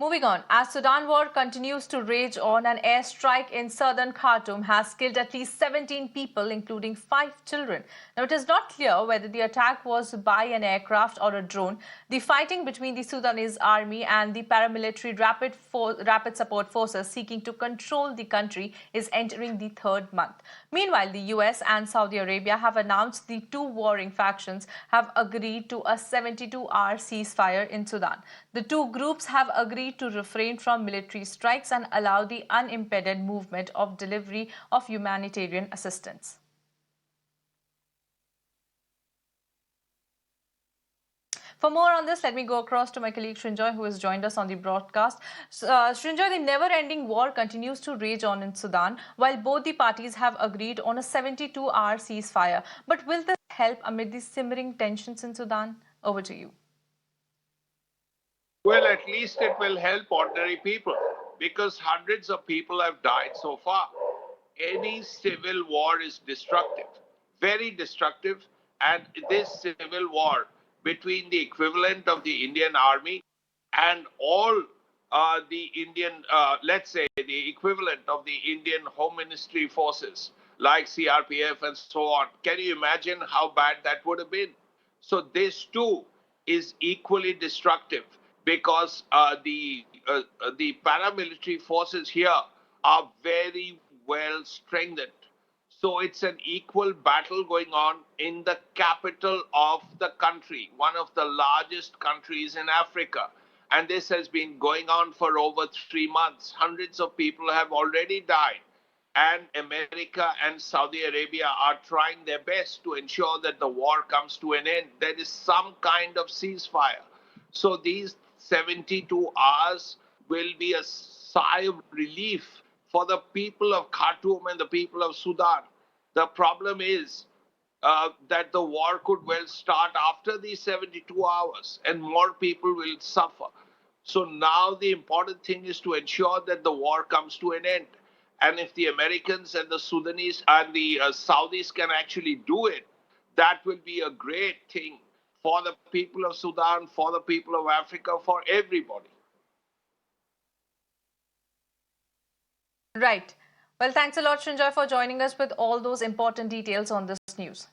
Moving on, as Sudan war continues to rage on, an airstrike in southern Khartoum has killed at least 17 people, including 5 children. Now, it is not clear whether the attack was by an aircraft or a drone. The fighting between the Sudanese army and the Paramilitary Rapid Support Forces seeking to control the country is entering the third month. Meanwhile, the US and Saudi Arabia have announced the two warring factions have agreed to a 72-hour ceasefire in Sudan. The two groups have agreed to refrain from military strikes and allow the unimpeded movement of delivery of humanitarian assistance. For more on this, let me go across to my colleague Srinjoy, who has joined us on the broadcast. Srinjoy, the never-ending war continues to rage on in Sudan, while both the parties have agreed on a 72-hour ceasefire. But will this help amid the simmering tensions in Sudan? Over to you. Well, at least it will help ordinary people because hundreds of people have died so far. Any civil war is destructive, very destructive, and this civil war between the equivalent of the Indian army and all the Indian, let's say, the equivalent of the Indian Home Ministry forces like CRPF and so on. Can you imagine how bad that would have been? So this too is equally destructive because the paramilitary forces here are very well strengthened. So it's an equal battle going on in the capital of the country, one of the largest countries in Africa. And this has been going on for over 3 months. Hundreds of people have already died. And America and Saudi Arabia are trying their best to ensure that the war comes to an end. There is some kind of ceasefire. So these 72 hours will be a sigh of relief for the people of Khartoum and the people of Sudan. The problem is that the war could well start after these 72 hours and more people will suffer. So now the important thing is to ensure that the war comes to an end. And if the Americans and the Sudanese and the Saudis can actually do it, that will be a great thing for the people of Sudan, for the people of Africa, for everybody. Right. Well, thanks a lot, Srinjoy, for joining us with all those important details on this news.